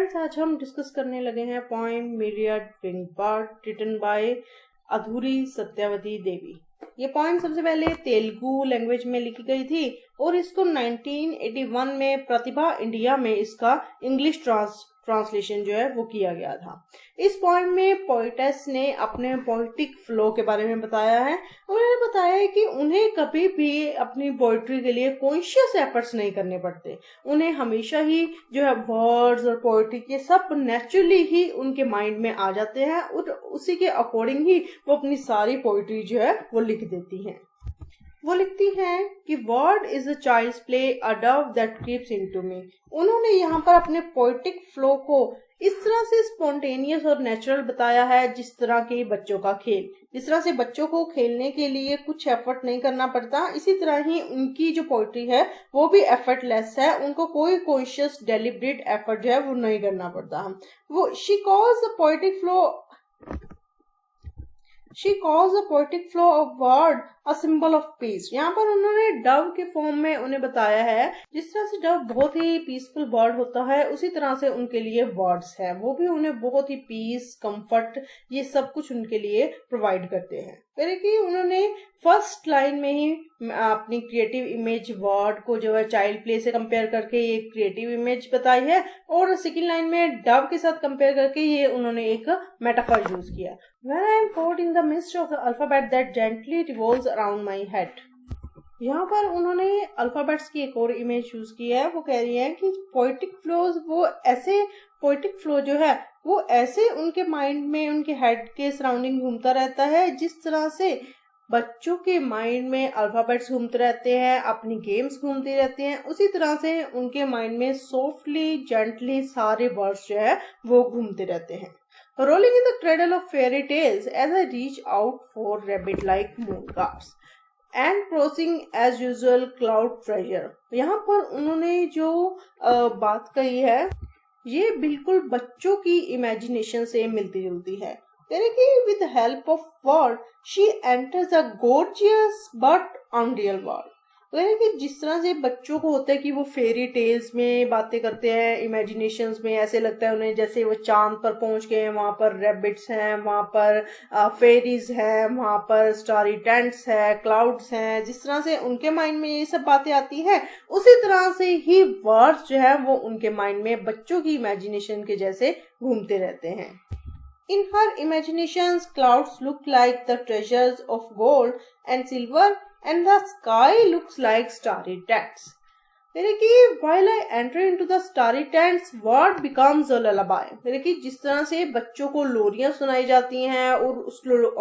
Friends, आज हम discuss करने लगे हैं poem myriad winged bird written by Adhuri Satyavati देवी। ये पोएम सबसे पहले तेलुगु लैंग्वेज में लिखी गई थी और इसको 1981 में प्रतिभा इंडिया में इसका इंग्लिश ट्रांसलेशन जो है वो किया गया था। इस पोएम में पोइटेस ने अपने पोइटिक फ्लो के बारे में बताया है। उन्होंने बताया है कि उन्हें कभी भी अपनी पोइट्री के लिए कॉन्शियस एफर्ट्स नहीं करने पड़ते। उन्हें हमेशा ही जो है वर्ड्स और पोइट्री के सब नेचुरली ही उनके माइंड में आ जाते हैं और उसी के अकॉर्डिंग ही वो अपनी सारी पोइट्री जो है वो लिख देती हैं। वो लिखती हैं कि word is a child's play, a dove that creeps into me. उन्होंने यहाँ पर अपने पोइटिक फ्लो को इस तरह से स्पॉन्टेनियस और नेचुरल बताया है, जिस तरह के बच्चों का खेल, जिस तरह से बच्चों को खेलने के लिए कुछ एफर्ट नहीं करना पड़ता, इसी तरह ही उनकी जो पोइट्री है वो भी एफर्टलेस है। उनको कोई कॉन्शियस डेलिब्रेट एफर्ट जो है वो नहीं करना पड़ता। वो she calls the poetic flow of word a symbol of peace। यहाँ पर उन्होंने डव के फॉर्म में उन्हें बताया है, जिस तरह से डव बहुत ही पीसफुल बर्ड होता है, उसी तरह से उनके लिए वर्ड्स है, वो भी उन्हें बहुत ही पीस, कंफर्ट, ये सब कुछ उनके लिए प्रोवाइड करते हैं। फिर कि उन्होंने फर्स्ट लाइन में ही अपनी क्रिएटिव इमेज वर्ड को जो है चाइल्ड प्ले से कंपेयर करके ये क्रिएटिव इमेज बताई है, और सेकेंड लाइन में डव के साथ कंपेयर करके ये उन्होंने एक मेटाफर यूज किया। When I am caught in the midst of the alphabet that gently revolves around my head। यहाँ पर उन्होंने अल्फाबेट्स की एक और इमेज यूज की है। वो कह रही है कि पोइटिक फ्लोज वो ऐसे पोइटिक फ्लो जो है वो ऐसे उनके माइंड में, उनके हेड के सराउंडिंग घूमता रहता है, जिस तरह से बच्चों के माइंड में अल्फाबेट्स घूमते रहते हैं, अपनी गेम्स घूमती रहती हैं, उसी तरह से उनके माइंड में सॉफ्टली जेंटली सारे वर्ड्स जो है वो घूमते रहते हैं। Rolling in the cradle of fairy tales as I reach out for rabbit-like moon calves and crossing as usual cloud treasure। यहाँ पर उन्होंने जो बात कही है ये बिल्कुल बच्चों की इमेजिनेशन से मिलती जुलती है। यानी कि with the help of word she enters a gorgeous but unreal world। यानी कि जिस तरह से बच्चों को होता है कि वो फेरी टेल्स में बातें करते हैं, इमेजिनेशंस में ऐसे लगता है उन्हें जैसे वो चांद पर पहुंच गए हैं, वहां पर रैबिट्स हैं, वहां पर फेरीज हैं, वहां पर स्टारी टेंट्स है, क्लाउड्स हैं, जिस तरह से उनके माइंड में ये सब बातें आती है, उसी तरह से ही वर्ड्स जो है वो उनके माइंड में बच्चों की इमेजिनेशन के जैसे घूमते रहते हैं। In her imaginations, clouds look like the treasures of gold and silver, and the sky looks like starry tents। यानी कि while I enter into the starry tents, what becomes a lullaby। यानी कि जिस तरह से बच्चों को लोरियां सुनाई जाती हैं और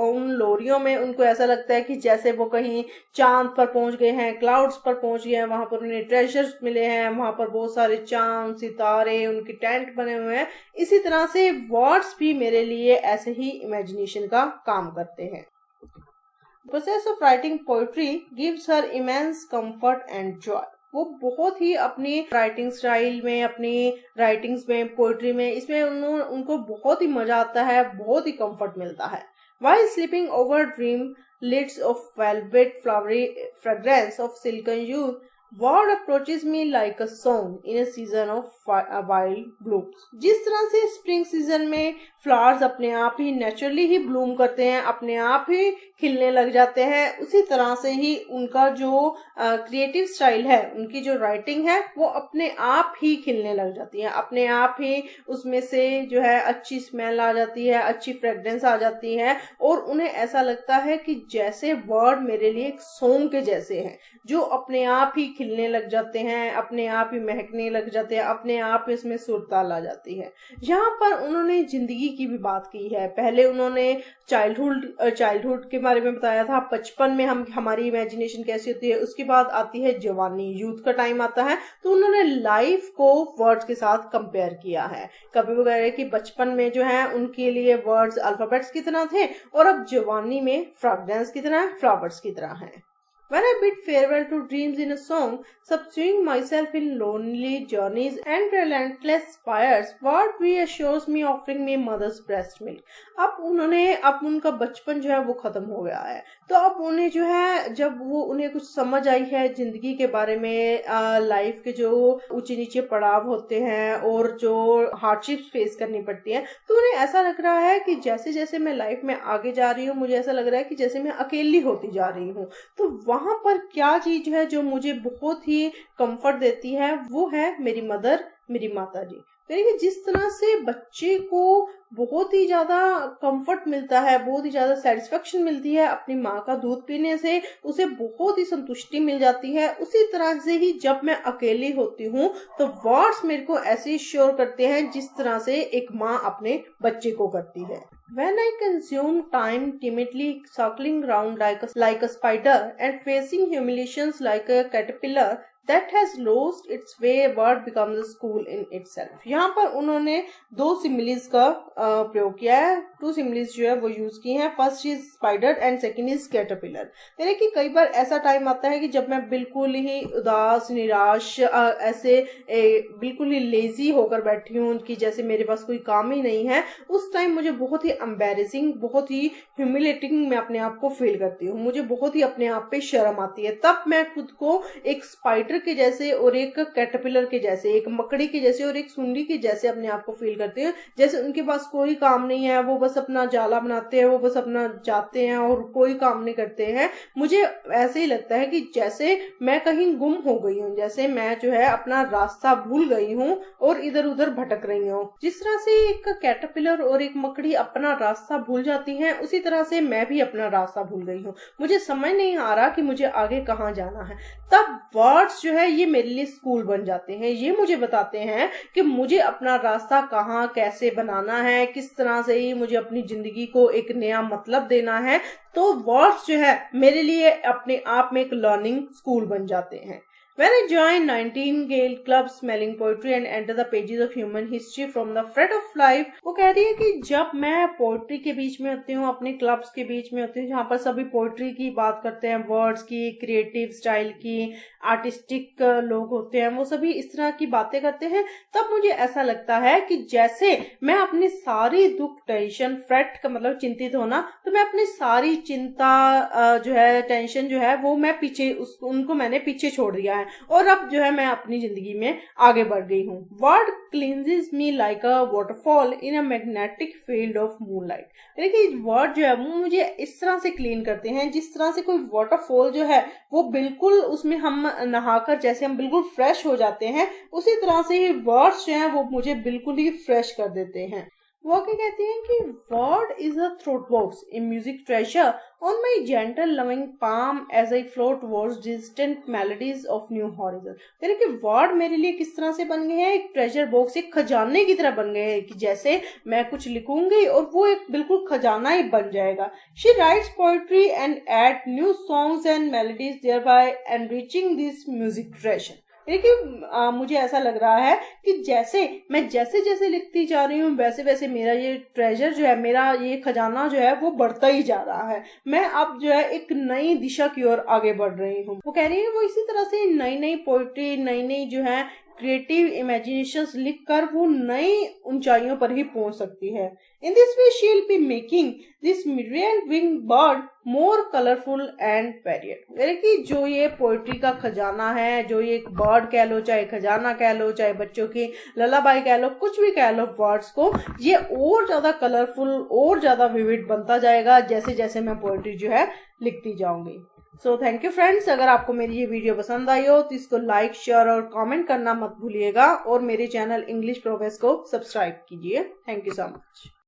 उन लोरियों में उनको ऐसा लगता है कि जैसे वो कहीं चांद पर पहुंच गए हैं, क्लाउड्स पर पहुंच गए हैं, वहां पर उन्हें ट्रेजर्स मिले हैं, वहां पर बहुत सारे चांद, सितारे, उनके टेंट बने हुए हैं, इसी तरह से वर्ड्स भी मेरे लिए ऐसे ही इमेजिनेशन का काम करते हैं। Process of writing poetry gives her immense comfort and Joy. वो बहुत ही अपनी राइटिंग स्टाइल में, अपनी राइटिंग्स में, पोएट्री में, इसमें उनको बहुत ही मजा आता है, बहुत ही कंफर्ट मिलता है। While sleeping over dream lids of velvet flowery fragrance of silken youth, word approaches me like a song in a season of wild blooms। जिस तरह से स्प्रिंग सीजन में फ्लावर्स अपने आप ही नेचुरली ही ब्लूम करते हैं, अपने आप ही खिलने लग जाते हैं, उसी तरह से ही उनका जो क्रिएटिव स्टाइल है, उनकी जो राइटिंग है वो अपने आप ही खिलने लग जाती है, अपने आप ही उसमें से जो है अच्छी स्मेल आ जाती है, अच्छी फ्रेग्रेंस आ जाती है, और उन्हें ऐसा लगता है कि जैसे वर्ड मेरे लिए एक सॉन्ग के जैसे हैं, जो अपने आप ही खिलने लग जाते हैं, अपने आप ही महकने लग जाते हैं, अपने आप इसमें सुरताल आ जाती है। यहाँ पर उन्होंने जिंदगी की भी बात की है। पहले उन्होंने चाइल्डहुड के बारे में बताया था, बचपन में हमारी इमेजिनेशन कैसी होती है, उसके बाद आती है जवानी, यूथ का टाइम आता है, तो उन्होंने लाइफ को वर्ड्स के साथ कंपेयर किया है। कभी वो कह रहे कि बचपन में जो है उनके लिए वर्ड्स अल्फाबेट्स की तरह थे और अब जवानी में फ्रेग्रेंस की तरह, फ्लावर्स की तरह है। When I bid farewell to dreams in a song, subsuing myself in lonely journeys and relentless fires, what reassures me offering me mother's breast milk. अब उनका बचपन जो है वो खत्म हो गया है, तो अब उन्हें जो है जब वो उन्हें कुछ समझ आई है जिंदगी के बारे में, लाइफ के जो ऊंचे नीचे पड़ाव होते हैं और जो हार्डशिप्स फेस करनी पड़ती है, तो उन्हें ऐसा लग रहा है कि जैसे जैसे मैं लाइफ में आगे जा रही हूँ, मुझे ऐसा लग रहा है कि जैसे मैं अकेली होती जा रही हूँ। तो वहां पर क्या चीज है जो मुझे बहुत ही कंफर्ट देती है, वो है मेरी मदर, मेरी माता जी। देखिए जिस तरह से बच्चे को बहुत ही ज्यादा कंफर्ट मिलता है, बहुत ही ज्यादा सेटिस्फेक्शन मिलती है अपनी माँ का दूध पीने से, उसे बहुत ही संतुष्टि मिल जाती है, उसी तरह से ही जब मैं अकेली होती हूँ तो वर्ड्स मेरे को ऐसे श्योर करते हैं जिस तरह से एक माँ अपने बच्चे को करती है। When I consume time timidly circling round like a spider and facing humiliations like a caterpillar that has lost its way, word becomes a school in itself. यहाँ पर उन्होंने दो सिमिलीज का प्रयोग किया है, टू सिमिलीज जो है वो यूज की हैं। First is spider and second is caterpillar. यानी कि कई बार ऐसा टाइम आता है कि जब मैं बिल्कुल ही उदास, निराश, ऐसे बिल्कुल ही लेजी होकर बैठी हूँ कि जैसे मेरे पास कोई काम ही नहीं है, उस टाइम मुझे बहुत ही एम्बैरेसिंग, बहुत ही ह्यूमिलेटिंग मैं अपने आप को फील करती हूँ, मुझे बहुत ही अपने आप पे शर्म आती है। तब मैं खुद को एक स्पाइडर के जैसे और एक कैटरपिलर के जैसे, एक मकड़ी के जैसे और एक सुंडी के जैसे अपने आप को फील करती हूँ, जैसे उनके पास कोई काम नहीं है, वो बस अपना जाला बनाते हैं, वो बस अपना जाते हैं और कोई काम नहीं करते हैं। मुझे ऐसे ही लगता है कि जैसे मैं कहीं गुम हो गई हूँ, जैसे मैं जो है अपना रास्ता भूल गई हूँ और इधर उधर भटक रही हूँ। जिस तरह से एक कैटरपिलर और एक मकड़ी अपना रास्ता भूल जाती है, उसी तरह से मैं भी अपना रास्ता भूल गई हूँ। मुझे समझ नहीं आ रहा कि मुझे आगे कहाँ जाना है। तब वर्ड्स जो है ये मेरे लिए स्कूल बन जाते हैं। ये मुझे बताते हैं कि मुझे अपना रास्ता कहाँ कैसे बनाना है, किस तरह से ही मुझे अपनी जिंदगी को एक नया मतलब देना है। तो वर्ड्स जो है मेरे लिए अपने आप में एक लर्निंग स्कूल बन जाते हैं। When I joined Nightingale Club smelling poetry and enter the pages of human history from the thread of life, वो कह रही है कि जब मैं पोइट्री के बीच में होती हूँ, अपने क्लब्स के बीच में होती हूँ जहाँ पर सभी पोइट्री की बात करते हैं, वर्ड्स की, क्रिएटिव स्टाइल की, आर्टिस्टिक लोग होते हैं, वो सभी इस तरह की बातें करते हैं, तब मुझे ऐसा लगता है कि जैसे मैं अपनी सारी दुख, टेंशन, फ्रेट का मतलब चिंतित होना, तो मैं अपनी सारी चिंता जो है, टेंशन जो है, वो मैं पीछे उनको मैंने पीछे छोड़ दिया है और अब जो है मैं अपनी जिंदगी में आगे बढ़ गई हूँ। Word cleanses me like a waterfall in a magnetic field of moonlight. देखिए वर्ड जो है वो मुझे इस तरह से क्लीन करते हैं जिस तरह से कोई वाटरफॉल जो है वो बिल्कुल उसमें हम नहाकर जैसे हम बिल्कुल फ्रेश हो जाते हैं, उसी तरह से ही वर्ड्स जो है वो मुझे बिल्कुल ही फ्रेश कर देते हैं। वो क्या कहते हैं कि word is a throat box, a music treasure on my gentle loving palm as I float towards distant melodies of new horizon. यानी कि वर्ड मेरे लिए किस तरह से बन गए हैं, एक ट्रेजर बॉक्स, एक खजाने की तरह बन गए हैं कि जैसे मैं कुछ लिखूंगी और वो एक बिल्कुल खजाना ही बन जाएगा। She writes poetry and add new songs and melodies thereby enriching this music treasure. देखिए मुझे ऐसा लग रहा है कि जैसे मैं जैसे जैसे लिखती जा रही हूँ वैसे वैसे मेरा ये ट्रेजर जो है, मेरा ये खजाना जो है वो बढ़ता ही जा रहा है। मैं अब जो है एक नई दिशा की ओर आगे बढ़ रही हूँ। वो कह रही है वो इसी तरह से नई नई पोइट्री, नई नई जो है क्रिएटिव इमेजिनेशंस लिखकर वो नई ऊंचाइयों पर ही पहुंच सकती है। In this way she will be making this million wing bird more colourful and varied. यानी कि जो ये पोइट्री का खजाना है, जो ये एक बर्ड कह लो, चाहे खजाना कह लो, चाहे बच्चों की ललाबाई कह लो, कुछ भी कह लो वर्ड्स को, ये और ज्यादा कलरफुल और ज्यादा विविड बनता जाएगा जैसे जैसे मैं पोइट्री जो है लिखती जाऊंगी। So thank you friends. अगर आपको मेरी ये वीडियो पसंद आई हो तो इसको लाइक, शेयर और कमेंट करना मत भूलिएगा और मेरे चैनल इंग्लिश प्रोग्रेस को सब्सक्राइब कीजिए। Thank you so much.